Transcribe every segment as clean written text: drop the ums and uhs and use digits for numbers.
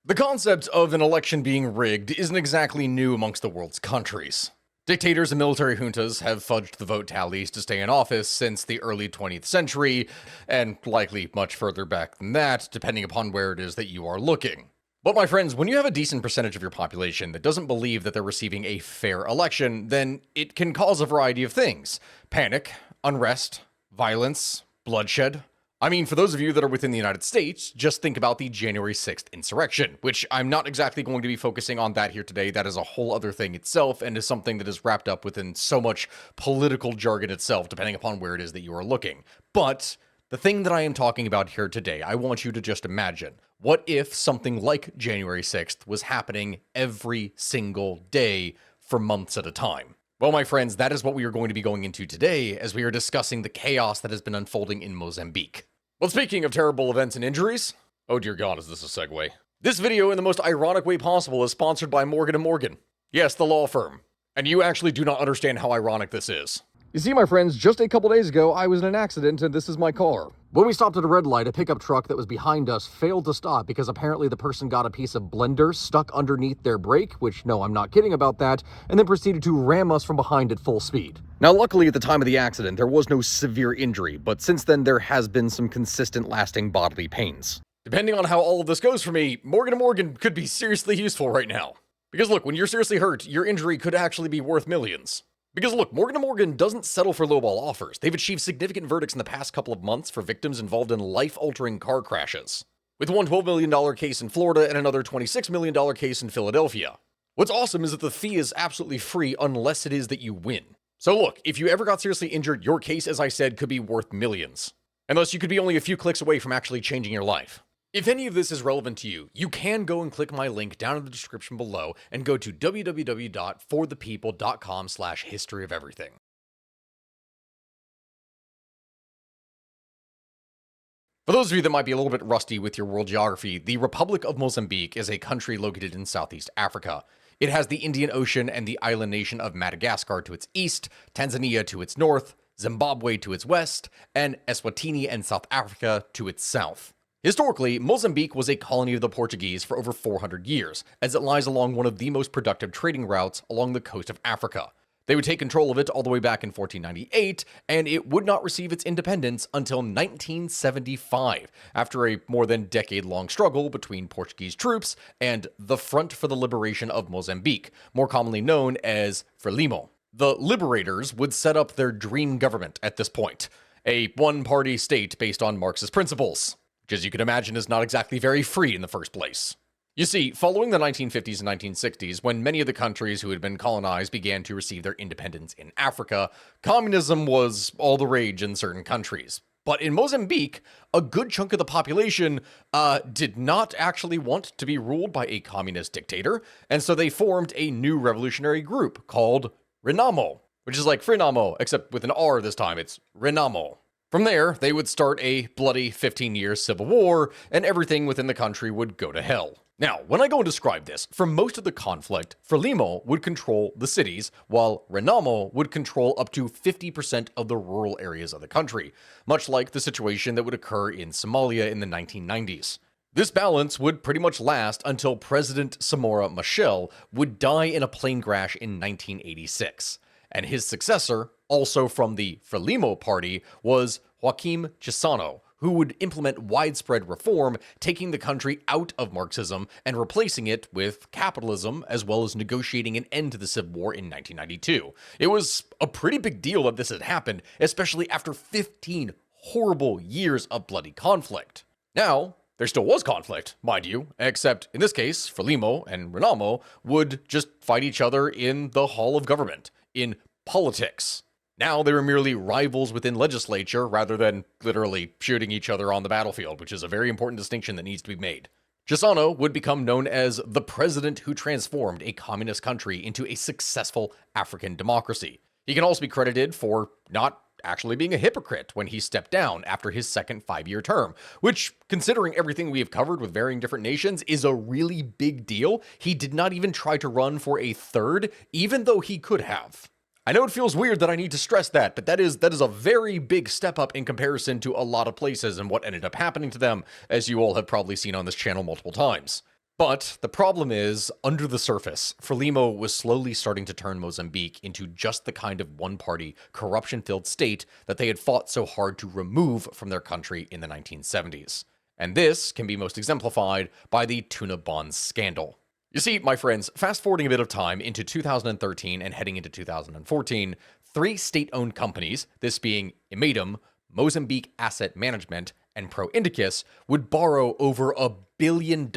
The concept of an election being rigged isn't exactly new amongst the world's countries. Dictators and military juntas have fudged the vote tallies to stay in office since the early 20th century, and likely much further back than that, depending upon where it is that you are looking. But my friends, when you have a decent percentage of your population that doesn't believe that they're receiving a fair election, then it can cause a variety of things. Panic, unrest, violence, bloodshed. I mean, for those of you that are within the United States, just think about the January 6th insurrection, which I'm not exactly going to be focusing on that here today. That is a whole other thing itself and is something that is wrapped up within so much political jargon itself, depending upon where it is that you are looking. But the thing that I am talking about here today, I want you to just imagine, what if something like January 6th was happening every single day for months at a time? Well, my friends, that is what we are going to be going into today as we are discussing the chaos that has been unfolding in Mozambique. Well, speaking of terrible events and injuries, oh dear God, is this a segue? This video, in the most ironic way possible, is sponsored by Morgan & Morgan. Yes, the law firm. And you actually do not understand how ironic this is. You see, my friends, just a couple days ago, I was in an accident and this is my car. When we stopped at a red light, a pickup truck that was behind us failed to stop because apparently the person got a piece of blender stuck underneath their brake, which, no, I'm not kidding about that, and then proceeded to ram us from behind at full speed. Now, luckily, at the time of the accident, there was no severe injury, but since then, there has been some consistent lasting bodily pains. Depending on how all of this goes for me, Morgan & Morgan could be seriously useful right now. Because look, when you're seriously hurt, your injury could actually be worth millions. Because look, Morgan & Morgan doesn't settle for lowball offers. They've achieved significant verdicts in the past couple of months for victims involved in life-altering car crashes, with one $12 million case in Florida and another $26 million case in Philadelphia. What's awesome is that the fee is absolutely free unless it is that you win. So look, if you ever got seriously injured, your case, as I said, could be worth millions. Unless you could be only a few clicks away from actually changing your life. If any of this is relevant to you, you can go and click my link down in the description below and go to www.forthepeople.com/historyofeverything. For those of you that might be a little bit rusty with your world geography, the Republic of Mozambique is a country located in Southeast Africa. It has the Indian Ocean and the island nation of Madagascar to its east, Tanzania to its north, Zimbabwe to its west, and Eswatini and South Africa to its south. Historically, Mozambique was a colony of the Portuguese for over 400 years, as it lies along one of the most productive trading routes along the coast of Africa. They would take control of it all the way back in 1498, and it would not receive its independence until 1975, after a more than decade-long struggle between Portuguese troops and the Front for the Liberation of Mozambique, more commonly known as Frelimo. The liberators would set up their dream government at this point, a one-party state based on Marxist principles, which, as you can imagine, is not exactly very free in the first place. You see, following the 1950s and 1960s, when many of the countries who had been colonized began to receive their independence in Africa, communism was all the rage in certain countries. But in Mozambique, a good chunk of the population did not actually want to be ruled by a communist dictator, and so they formed a new revolutionary group called Renamo, which is like Frelimo, except with an R this time. It's Renamo. From there, they would start a bloody 15-year civil war, and everything within the country would go to hell. Now, when I go and describe this, for most of the conflict, Frelimo would control the cities, while Renamo would control up to 50% of the rural areas of the country, much like the situation that would occur in Somalia in the 1990s. This balance would pretty much last until President Samora Machel would die in a plane crash in 1986. And his successor, also from the Frelimo party, was Joaquim Chissano, who would implement widespread reform, taking the country out of Marxism and replacing it with capitalism, as well as negotiating an end to the Civil War in 1992. It was a pretty big deal that this had happened, especially after 15 horrible years of bloody conflict. Now, there still was conflict, mind you, except in this case, Frelimo and Renamo would just fight each other in the hall of government, in politics. Now they were merely rivals within legislature rather than literally shooting each other on the battlefield, which is a very important distinction that needs to be made. Chissano would become known as the president who transformed a communist country into a successful African democracy. He can also be credited for not actually being a hypocrite when he stepped down after his second 5-year term, which, considering everything we have covered with varying different nations, is a really big deal. He did not even try to run for a third, even though he could have. I know it feels weird that I need to stress that, but that is a very big step up in comparison to a lot of places and what ended up happening to them, as you all have probably seen on this channel multiple times. But the problem is, under the surface, Frelimo was slowly starting to turn Mozambique into just the kind of one-party, corruption-filled state that they had fought so hard to remove from their country in the 1970s. And this can be most exemplified by the tuna bonds scandal. You see, my friends, fast-forwarding a bit of time into 2013 and heading into 2014, three state-owned companies, this being Imadum, Mozambique Asset Management, and Pro Indicus, would borrow over $1 billion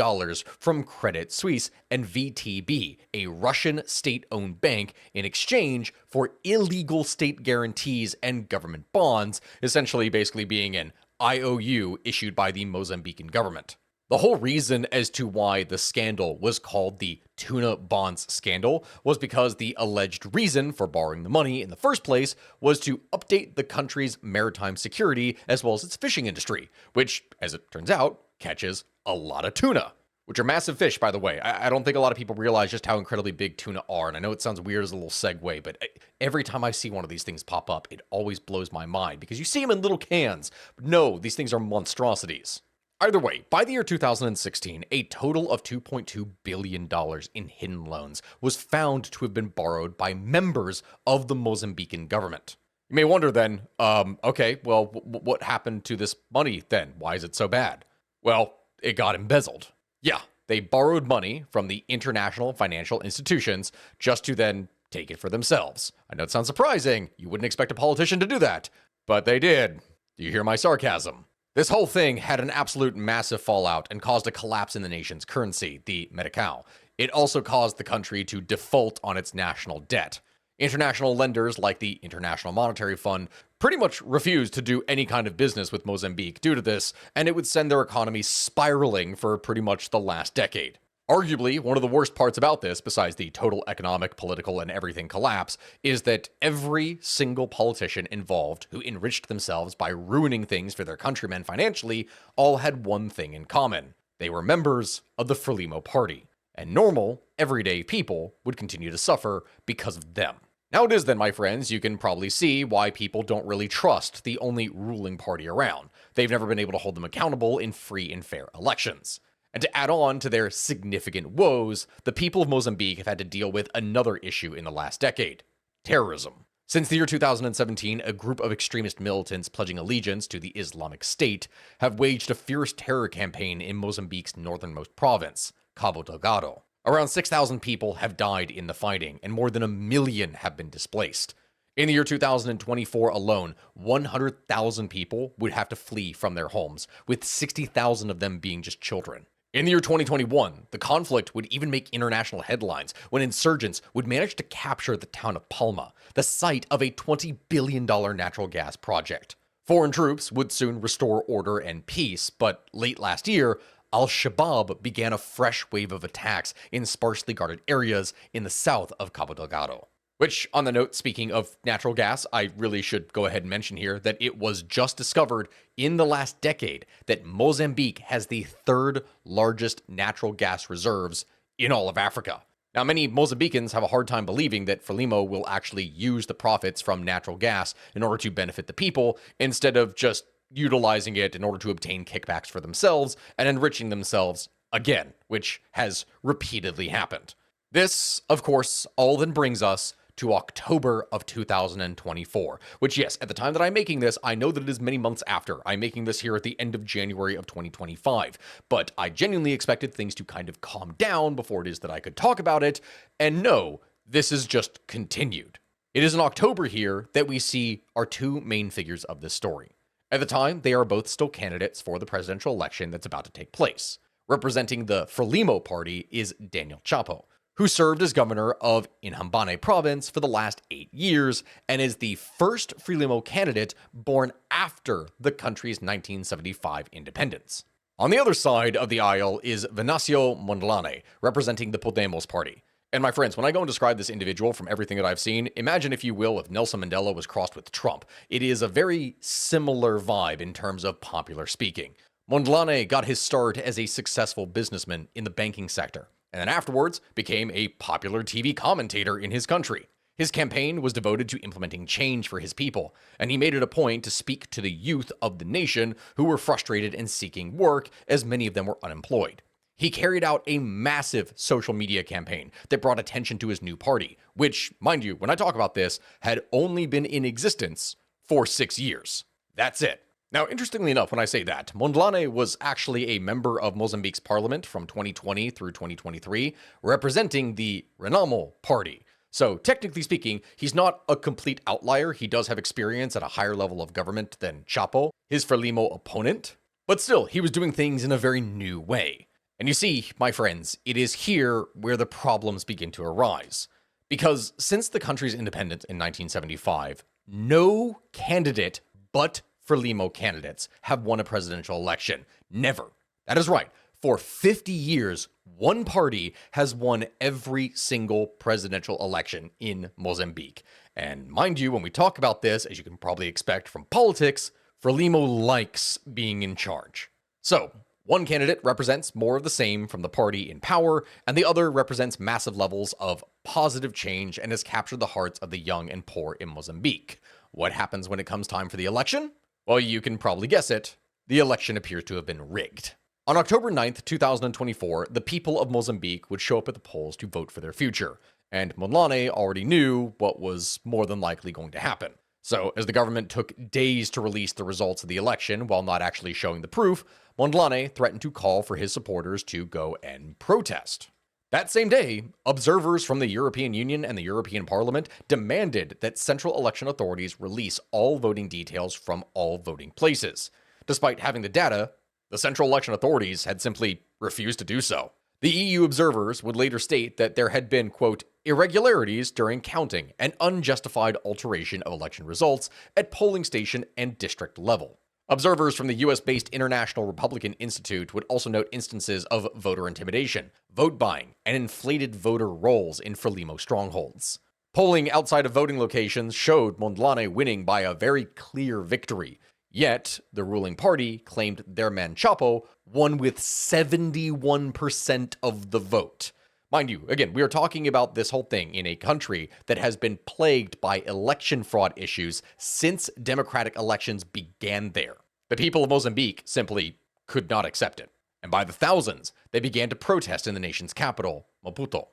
from Credit Suisse and VTB, a Russian state-owned bank, in exchange for illegal state guarantees and government bonds, essentially basically being an IOU issued by the Mozambican government. The whole reason as to why the scandal was called the tuna bonds scandal was because the alleged reason for borrowing the money in the first place was to update the country's maritime security as well as its fishing industry, which, as it turns out, catches a lot of tuna, which are massive fish, by the way. I don't think a lot of people realize just how incredibly big tuna are, and I know it sounds weird as a little segue, but every time I see one of these things pop up, it always blows my mind, because you see them in little cans. No, these things are monstrosities. Either way, by the year 2016, a total of $2.2 billion in hidden loans was found to have been borrowed by members of the Mozambican government. You may wonder then, okay, well, what happened to this money then? Why is it so bad? Well, it got embezzled. Yeah, they borrowed money from the international financial institutions just to then take it for themselves. I know it sounds surprising. You wouldn't expect a politician to do that, but they did. Do you hear my sarcasm? This whole thing had an absolute massive fallout and caused a collapse in the nation's currency, the Metical. It also caused the country to default on its national debt. International lenders like the International Monetary Fund pretty much refused to do any kind of business with Mozambique due to this, and it would send their economy spiraling for pretty much the last decade. Arguably, one of the worst parts about this, besides the total economic, political, and everything collapse, is that every single politician involved who enriched themselves by ruining things for their countrymen financially all had one thing in common. They were members of the Frelimo party, and normal, everyday people would continue to suffer because of them. Now it is then, my friends, you can probably see why people don't really trust the only ruling party around. They've never been able to hold them accountable in free and fair elections. And to add on to their significant woes, the people of Mozambique have had to deal with another issue in the last decade: terrorism. Since the year 2017, a group of extremist militants pledging allegiance to the Islamic State have waged a fierce terror campaign in Mozambique's northernmost province, Cabo Delgado. Around 6,000 people have died in the fighting, and more than 1 million have been displaced. In the year 2024 alone, 100,000 people would have to flee from their homes, with 60,000 of them being just children. In the year 2021, the conflict would even make international headlines when insurgents would manage to capture the town of Palma, the site of a $20 billion natural gas project. Foreign troops would soon restore order and peace, but late last year, Al-Shabaab began a fresh wave of attacks in sparsely guarded areas in the south of Cabo Delgado. Which, on the note, speaking of natural gas, I really should go ahead and mention here that it was just discovered in the last decade that Mozambique has the third largest natural gas reserves in all of Africa. Now, many Mozambicans have a hard time believing that Frelimo will actually use the profits from natural gas in order to benefit the people, instead of just utilizing it in order to obtain kickbacks for themselves and enriching themselves again, which has repeatedly happened. This, of course, all then brings us to October of 2024, which, yes, at the time that I'm making this, I know that it is many months after. I'm making this here at the end of January of 2025, but I genuinely expected things to kind of calm down before it is that I could talk about it, and no, this is just continued. It is in October here that we see our two main figures of this story. At the time, they are both still candidates for the presidential election that's about to take place. Representing the Frelimo party is Daniel Chapo, who served as governor of Inhambane province for the last 8 years and is the first Frelimo candidate born after the country's 1975 independence. On the other side of the aisle is Venancio Mondlane, representing the Podemos party. And my friends, when I go and describe this individual from everything that I've seen, imagine, if you will, if Nelson Mandela was crossed with Trump. It is a very similar vibe in terms of popular speaking. Mondlane got his start as a successful businessman in the banking sector, and then afterwards became a popular TV commentator in his country. His campaign was devoted to implementing change for his people, and he made it a point to speak to the youth of the nation who were frustrated and seeking work, as many of them were unemployed. He carried out a massive social media campaign that brought attention to his new party, which, mind you, when I talk about this, had only been in existence for 6 years. That's it. Now, interestingly enough, when I say that, Mondlane was actually a member of Mozambique's parliament from 2020 through 2023, representing the Renamo party. So, technically speaking, he's not a complete outlier. He does have experience at a higher level of government than Chapo, his Frelimo opponent. But still, he was doing things in a very new way. And you see, my friends, it is here where the problems begin to arise. Because since the country's independence in 1975, no candidate but Frelimo candidates have won a presidential election. Never. That is right. For 50 years, one party has won every single presidential election in Mozambique. And mind you, when we talk about this, as you can probably expect from politics, Frelimo likes being in charge. So, one candidate represents more of the same from the party in power, and the other represents massive levels of positive change and has captured the hearts of the young and poor in Mozambique. What happens when it comes time for the election? Well, you can probably guess it. The election appears to have been rigged. On October 9th, 2024, the people of Mozambique would show up at the polls to vote for their future, and Mondlane already knew what was more than likely going to happen. So, as the government took days to release the results of the election while not actually showing the proof, Mondlane threatened to call for his supporters to go and protest. That same day, observers from the European Union and the European Parliament demanded that central election authorities release all voting details from all voting places. Despite having the data, the central election authorities had simply refused to do so. The EU observers would later state that there had been, quote, irregularities during counting and unjustified alteration of election results at polling station and district level. Observers from the US-based International Republican Institute would also note instances of voter intimidation, vote buying, and inflated voter rolls in Frelimo strongholds. Polling outside of voting locations showed Mondlane winning by a very clear victory. Yet, the ruling party claimed their man Chapo won with 71% of the vote. Mind you, again, we are talking about this whole thing in a country that has been plagued by election fraud issues since democratic elections began there. The people of Mozambique simply could not accept it. And by the thousands, they began to protest in the nation's capital, Maputo.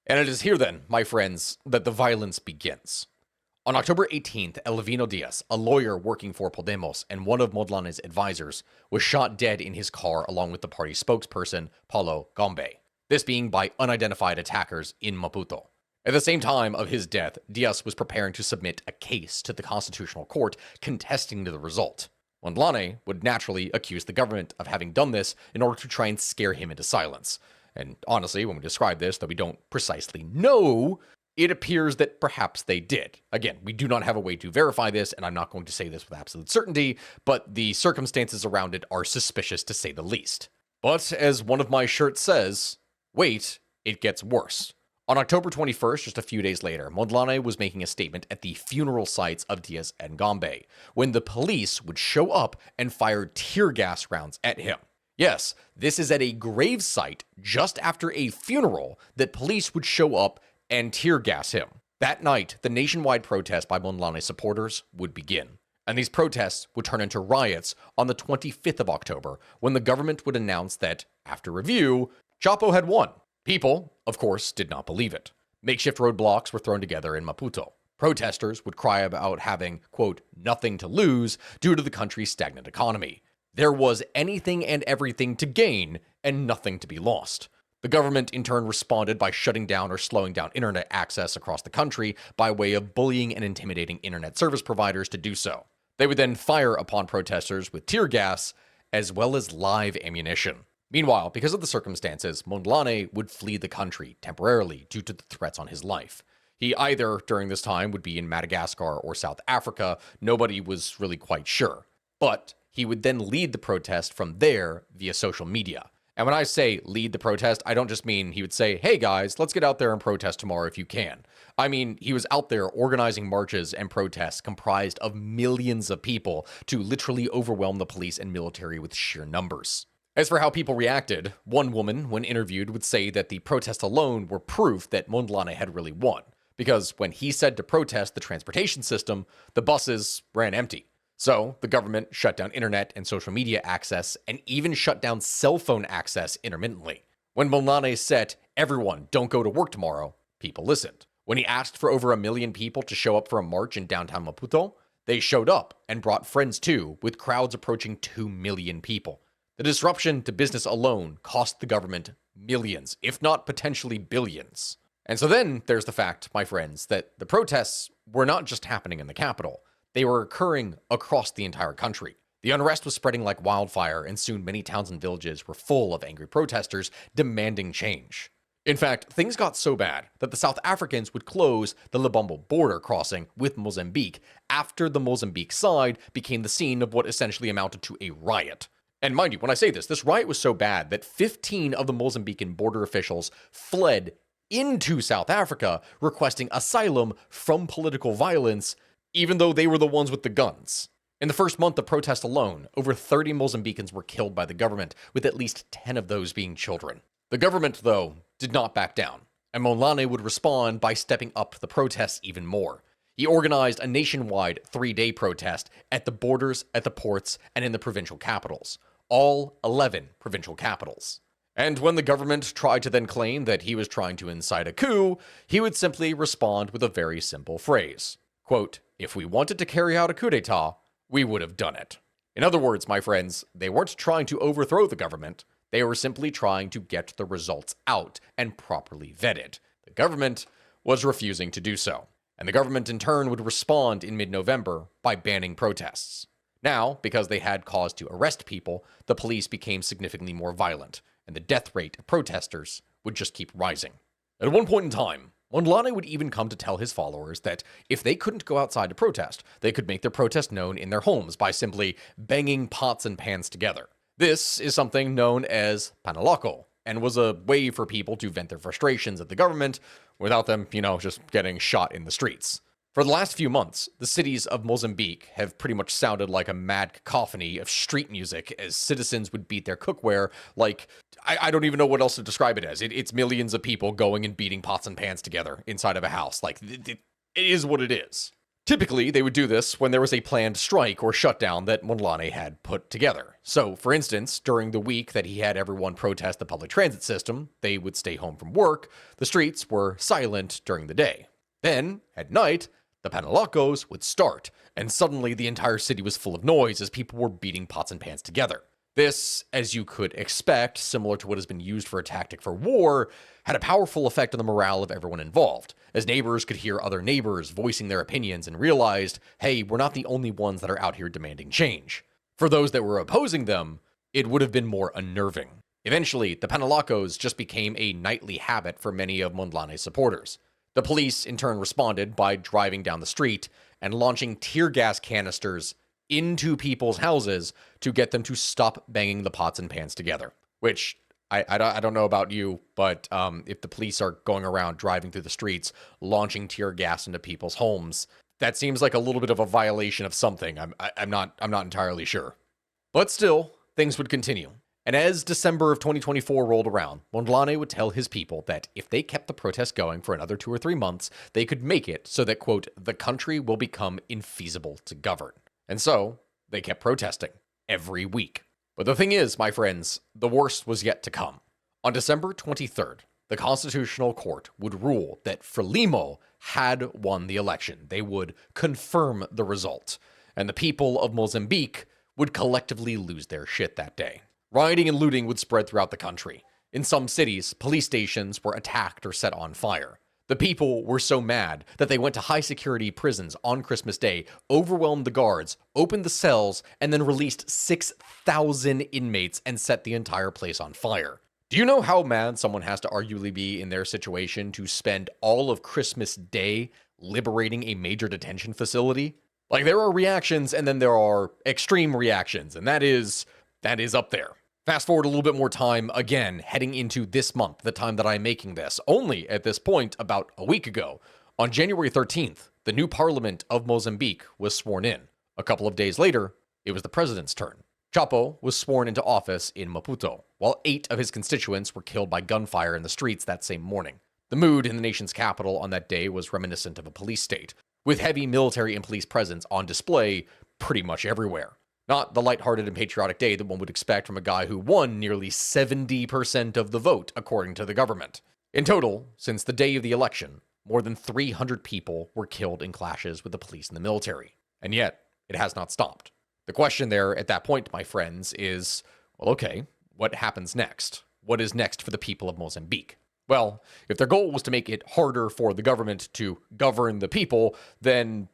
And it is here then, my friends, that the violence begins. On October 18th, Elvino Diaz, a lawyer working for Podemos and one of Mondlane's advisors, was shot dead in his car along with the party's spokesperson, Paulo Gombe. This being by unidentified attackers in Maputo. At the same time of his death, Diaz was preparing to submit a case to the Constitutional Court contesting the result. Mondlane would naturally accuse the government of having done this in order to try and scare him into silence. And honestly, when we describe this, though we don't precisely know, it appears that perhaps they did. Again, we do not have a way to verify this, and I'm not going to say this with absolute certainty, but the circumstances around it are suspicious to say the least. But as one of my shirts says, wait, it gets worse. On October 21st, just a few days later, Mondlane was making a statement at the funeral sites of Diaz and Gombe, when the police would show up and fire tear gas rounds at him. Yes, this is at a grave site just after a funeral that police would show up and tear gas him. That night, the nationwide protest by Mondlane supporters would begin. And these protests would turn into riots on the 25th of October, when the government would announce that, after review, Chapo had won. People, of course, did not believe it. Makeshift roadblocks were thrown together in Maputo. Protesters would cry about having, quote, nothing to lose due to the country's stagnant economy. There was anything and everything to gain and nothing to be lost. The government, in turn, responded by shutting down or slowing down internet access across the country by way of bullying and intimidating internet service providers to do so. They would then fire upon protesters with tear gas, as well as live ammunition. Meanwhile, because of the circumstances, Mondlane would flee the country temporarily due to the threats on his life. He either, during this time, would be in Madagascar or South Africa. Nobody was really quite sure. But he would then lead the protest from there via social media. And when I say lead the protest, I don't just mean he would say, hey guys, let's get out there and protest tomorrow if you can. I mean, he was out there organizing marches and protests comprised of millions of people to literally overwhelm the police and military with sheer numbers. As for how people reacted, one woman, when interviewed, would say that the protests alone were proof that Mondlane had really won, because when he said to protest the transportation system, the buses ran empty. So the government shut down internet and social media access and even shut down cell phone access intermittently. When Molane said, "Everyone, don't go to work tomorrow," people listened. When he asked for over 1 million people to show up for a march in downtown Maputo, they showed up and brought friends too, with crowds approaching 2 million people. The disruption to business alone cost the government millions, if not potentially billions. And so then there's the fact, my friends, that the protests were not just happening in the capital. They were occurring across the entire country. The unrest was spreading like wildfire, and soon many towns and villages were full of angry protesters demanding change. In fact, things got so bad that the South Africans would close the Lebombo border crossing with Mozambique after the Mozambique side became the scene of what essentially amounted to a riot. And mind you, when I say this riot was so bad that 15 of the Mozambican border officials fled into South Africa requesting asylum from political violence, even though they were the ones with the guns. In the first month of protest alone, over 30 Mozambicans were killed by the government, with at least 10 of those being children. The government, though, did not back down, and Molane would respond by stepping up the protests even more. He organized a nationwide 3-day protest at the borders, at the ports, and in the provincial capitals. All 11 provincial capitals. And when the government tried to then claim that he was trying to incite a coup, he would simply respond with a very simple phrase. Quote, "If we wanted to carry out a coup d'etat, we would have done it." In other words, my friends, they weren't trying to overthrow the government. They were simply trying to get the results out and properly vetted. The government was refusing to do so. And the government in turn would respond in mid-November by banning protests. Now, because they had cause to arrest people, the police became significantly more violent, and the death rate of protesters would just keep rising. At one point in time, Mondlane would even come to tell his followers that if they couldn't go outside to protest, they could make their protest known in their homes by simply banging pots and pans together. This is something known as panaloko, and was a way for people to vent their frustrations at the government without them, just getting shot in the streets. For the last few months, the cities of Mozambique have pretty much sounded like a mad cacophony of street music as citizens would beat their cookware like, I don't even know what else to describe it as. It's millions of people going and beating pots and pans together inside of a house. Like, it is what it is. Typically, they would do this when there was a planned strike or shutdown that Mondlane had put together. So, for instance, during the week that he had everyone protest the public transit system, they would stay home from work. The streets were silent during the day. Then, at night, the panalocos would start, and suddenly the entire city was full of noise as people were beating pots and pans together. This, as you could expect, similar to what has been used for a tactic for war, had a powerful effect on the morale of everyone involved, as neighbors could hear other neighbors voicing their opinions and realized, hey, we're not the only ones that are out here demanding change. For those that were opposing them, it would have been more unnerving. Eventually, the panalocos just became a nightly habit for many of Mondlane's supporters. The police, in turn, responded by driving down the street and launching tear gas canisters into people's houses to get them to stop banging the pots and pans together. Which, I don't know about you, but if the police are going around driving through the streets, launching tear gas into people's homes, that seems like a little bit of a violation of something. I'm not entirely sure. But still, things would continue. And as December of 2024 rolled around, Mondlane would tell his people that if they kept the protest going for another 2 or 3 months, they could make it so that, quote, the country will become infeasible to govern. And so, they kept protesting every week. But the thing is, my friends, the worst was yet to come. On December 23rd, the Constitutional Court would rule that Frelimo had won the election. They would confirm the result. And the people of Mozambique would collectively lose their shit that day. Rioting and looting would spread throughout the country. In some cities, police stations were attacked or set on fire. The people were so mad that they went to high-security prisons on Christmas Day, overwhelmed the guards, opened the cells, and then released 6,000 inmates and set the entire place on fire. Do you know how mad someone has to arguably be in their situation to spend all of Christmas Day liberating a major detention facility? Like, there are reactions and then there are extreme reactions, and that is up there. Fast forward a little bit more time, again, heading into this month, the time that I'm making this, only at this point about a week ago. On January 13th, the new parliament of Mozambique was sworn in. A couple of days later, it was the president's turn. Chapo was sworn into office in Maputo, while 8 of his constituents were killed by gunfire in the streets that same morning. The mood in the nation's capital on that day was reminiscent of a police state, with heavy military and police presence on display pretty much everywhere. Not the lighthearted and patriotic day that one would expect from a guy who won nearly 70% of the vote, according to the government. In total, since the day of the election, more than 300 people were killed in clashes with the police and the military. And yet, it has not stopped. The question there at that point, my friends, is, well, okay, what happens next? What is next for the people of Mozambique? Well, if their goal was to make it harder for the government to govern the people, then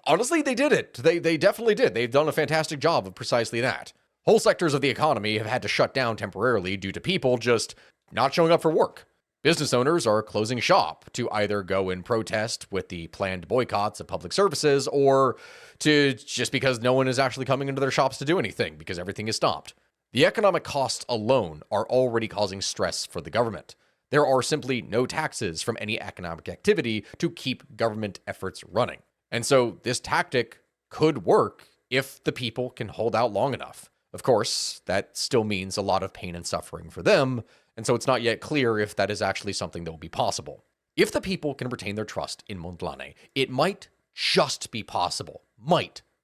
honestly, they did it. They definitely did. They've done a fantastic job of precisely that. Whole sectors of the economy have had to shut down temporarily due to people just not showing up for work. Business owners are closing shop to either go in protest with the planned boycotts of public services or to just because no one is actually coming into their shops to do anything because everything is stopped. The economic costs alone are already causing stress for the government. There are simply no taxes from any economic activity to keep government efforts running. And so this tactic could work if the people can hold out long enough. Of course, that still means a lot of pain and suffering for them, and so it's not yet clear if that is actually something that will be possible. If the people can retain their trust in Mondlane, it might just be possible,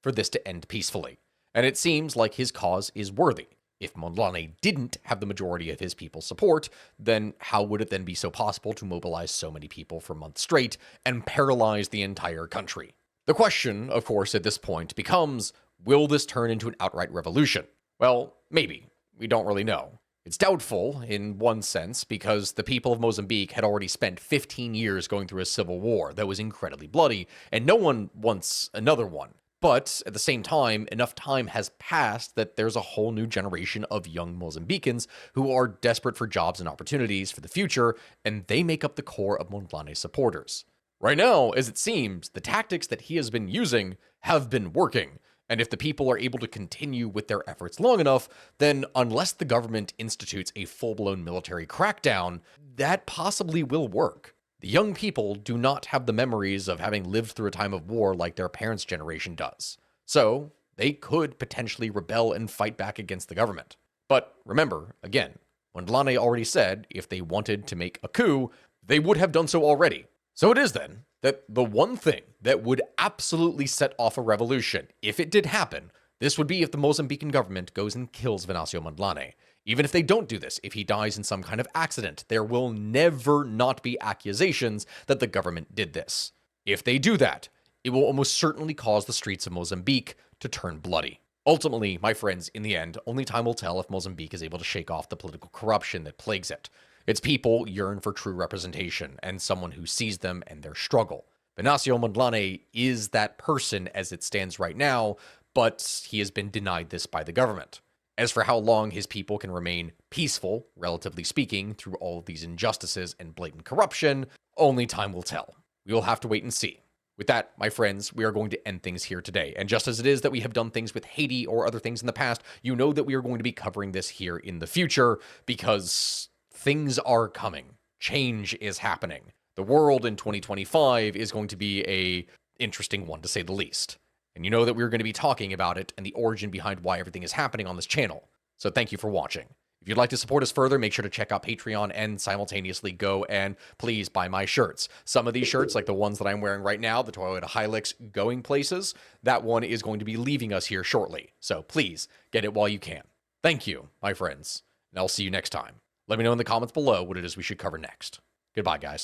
for this to end peacefully. And it seems like his cause is worthy. If Mondlane didn't have the majority of his people's support, then how would it then be so possible to mobilize so many people for months straight and paralyze the entire country? The question, of course, at this point becomes, will this turn into an outright revolution? Well, maybe. We don't really know. It's doubtful, in one sense, because the people of Mozambique had already spent 15 years going through a civil war that was incredibly bloody, and no one wants another one. But at the same time, enough time has passed that there's a whole new generation of young Mozambicans who are desperate for jobs and opportunities for the future, and they make up the core of Mondlane's supporters. Right now, as it seems, the tactics that he has been using have been working, and if the people are able to continue with their efforts long enough, then unless the government institutes a full-blown military crackdown, that possibly will work. The young people do not have the memories of having lived through a time of war like their parents' generation does. So, they could potentially rebel and fight back against the government. But remember, again, Mondlane already said if they wanted to make a coup, they would have done so already. So it is then that the one thing that would absolutely set off a revolution, if it did happen, this would be if the Mozambican government goes and kills Venancio Mondlane. Even if they don't do this, if he dies in some kind of accident, there will never not be accusations that the government did this. If they do that, it will almost certainly cause the streets of Mozambique to turn bloody. Ultimately, my friends, in the end, only time will tell if Mozambique is able to shake off the political corruption that plagues it. Its people yearn for true representation and someone who sees them and their struggle. Venancio Mondlane is that person as it stands right now, but he has been denied this by the government. As for how long his people can remain peaceful, relatively speaking, through all of these injustices and blatant corruption, only time will tell. We will have to wait and see. With that, my friends, we are going to end things here today. And just as it is that we have done things with Haiti or other things in the past, you know that we are going to be covering this here in the future because things are coming. Change is happening. The world in 2025 is going to be an interesting one, to say the least. And you know that we're going to be talking about it and the origin behind why everything is happening on this channel. So thank you for watching. If you'd like to support us further, make sure to check out Patreon and simultaneously go and please buy my shirts. Some of these shirts, like the ones that I'm wearing right now, the Toyota Hilux Going Places, that one is going to be leaving us here shortly. So please get it while you can. Thank you, my friends, and I'll see you next time. Let me know in the comments below what it is we should cover next. Goodbye, guys.